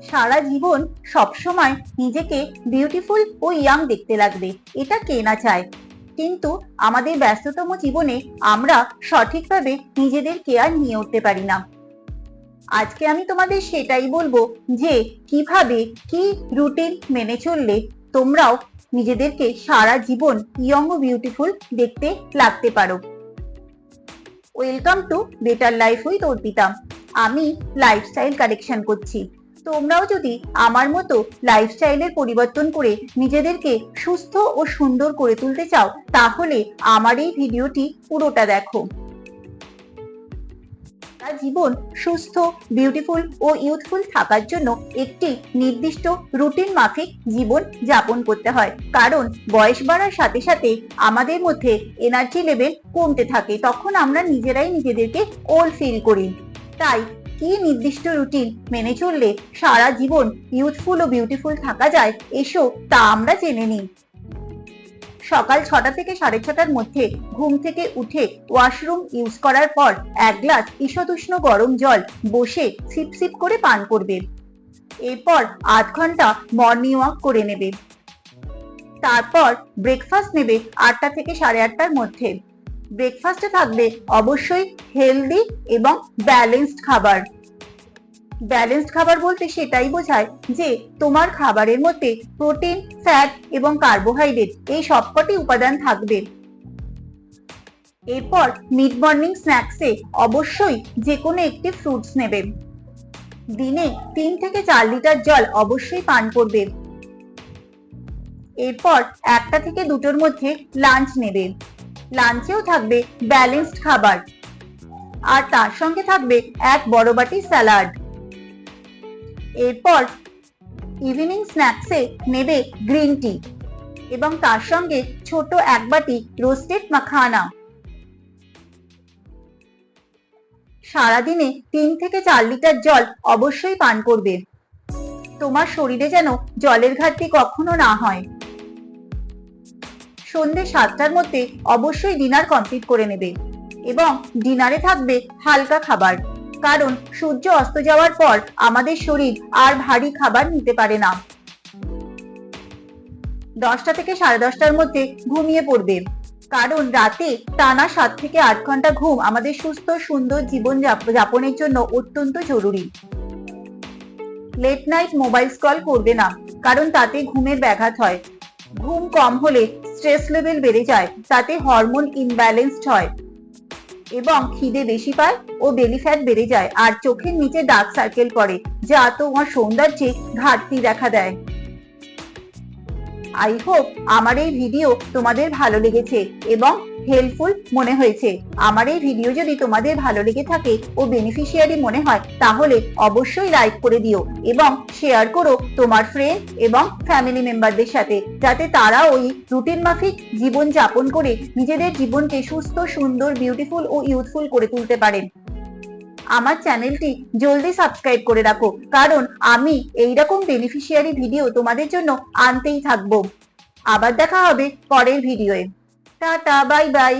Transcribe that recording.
সারা জীবন সবসময় নিজেকে বিউটিফুল ও ইয়াং দেখতে লাগবে, এটা কে না চায়। কিন্তু আমাদের ব্যস্ততম জীবনে আমরা সঠিকভাবে নিজেদের কেয়ার নিয়ে উঠতে পারি না। আজকে আমি তোমাদের সেটাই বলবো যে কিভাবে কি রুটিন মেনে চললে তোমরাও নিজেদেরকে সারা জীবন ইয়ং ও বিউটিফুল দেখতে লাগতে পারো। Welcome to better life with Arpita. আমি লাইফস্টাইল কারেকশন করছি। তোমরাও যদি আমার মতো লাইফস্টাইলের পরিবর্তন করে নিজেদেরকে সুস্থ ও সুন্দর করে তুলতে চাও, তাহলে আমার এই ভিডিওটি পুরোটা দেখো। জীবন সুস্থ, বিউটিফুল ও ইউথফুল থাকার জন্য একটি নির্দিষ্ট রুটিন মাফিক জীবন যাপন করতে হয়। কারণ বয়স বাড়ার সাথে সাথে আমাদের মধ্যে এনার্জি লেভেল কমতে থাকে, তখন আমরা নিজেরাই নিজেদেরকে ওল্ড ফিল করি। তাই কি নির্দিষ্ট রুটিন মেনে চললে সারা জীবন ইউথফুল ও বিউটিফুল থাকা যায়, এসো তা আমরা জেনে নিই। সকাল 6টা থেকে 6:30টার মধ্যে ঘুম থেকে উঠে ওয়াশরুম ইউজ করার পর 1 গ্লাস ঈষদুষ্ণ গরম জল বসে সিপ সিপ করে পান করবে। এরপর আধ ঘন্টা মর্নিং ওয়াক করে নেবে। তারপর ব্রেকফাস্ট নেবে 8টা থেকে 8:30টার মধ্যে। ব্রেকফাস্টে থাকবে অবশ্যই হেলদি এবং ব্যালেন্সড খাবার। ব্যালেন্সড খাবার বলতে সেটাই বোঝায় যে তোমার খাবারের মধ্যে প্রোটিন, ফ্যাট এবং কার্বোহাইড্রেট এই সবকটি উপাদান থাকবে। এরপর মিড মর্নিং স্ন্যাক্সে অবশ্যই যে কোনো একটি ফ্রুটস নেবে। দিনে 3 থেকে 4 লিটার জল অবশ্যই পান করবে। এরপর 1টা থেকে 2টোর মধ্যে লাঞ্চ নেবে। লাঞ্চেও থাকবে ব্যালেন্সড খাবার, আর তার সঙ্গে থাকবে 1 বড় বাটি স্যালাড। এরপর ইভিনিং স্ন্যাক্সে নেবে গ্রিন টি এবং তার সঙ্গে ছোট 1 বাটি রোস্টেড মাখানা। সারাদিনে 3 থেকে 4 লিটার জল অবশ্যই পান করবে। তোমার শরীরে যেন জলের ঘাটতি কখনো না হয়। সন্ধ্যে 7টার মধ্যে অবশ্যই ডিনার কমপ্লিট করে নেবে এবং ডিনারে থাকবে হালকা খাবার। কারণ সূর্য অস্ত যাওয়ার পর আমাদের শরীর আর ভারী খাবার নিতে পারে না। 10টা থেকে 10:30টার মধ্যে ঘুমিয়ে পড়বে। কারণ রাতে টানা 7 থেকে 8 ঘন্টা ঘুম আমাদের সুস্থ সুন্দর জীবন যাপনের জন্য অত্যন্ত জরুরি। লেট নাইট মোবাইল স্ক্রল করবে না, কারণ তাতে ঘুমের ব্যাঘাত হয়। ঘুম কম হলে স্ট্রেস লেভেল বেড়ে যায়, তাতে হরমোন ইমব্যালেন্সড হয় এবং খিদে বেশি পায় ও বেলি ফ্যাট বেড়ে যায়, আর চোখের নিচে ডার্ক সার্কেল পড়ে, যা তোমার সৌন্দর্যে ঘাটতি দেখা দেয়। আই হোপ আমার এই ভিডিও তোমাদের ভালো লেগেছে এবং হেল্পফুল মনে হয়েছে। আমার এই ভিডিও যদি তোমাদের ভালো লেগে থাকে ও বেনিফিশিয়ারি মনে হয়, তাহলে অবশ্যই লাইক করে দিও এবং শেয়ার করো তোমার ফ্রেন্ড এবং ফ্যামিলি মেম্বারদের সাথে, যাতে তারা ওই রুটিন মাফিক জীবন যাপন করে নিজেদের জীবনকে সুস্থ, সুন্দর, বিউটিফুল ও ইউথফুল করে তুলতে পারেন। আমার চ্যানেলটি জলদি সাবস্ক্রাইব করে রাখো, কারণ আমি এইরকম বেনিফিশিয়ারি ভিডিও তোমাদের জন্য আনতেই থাকবো। আবার দেখা হবে পরের ভিডিওয়ে। Tata, bye bye.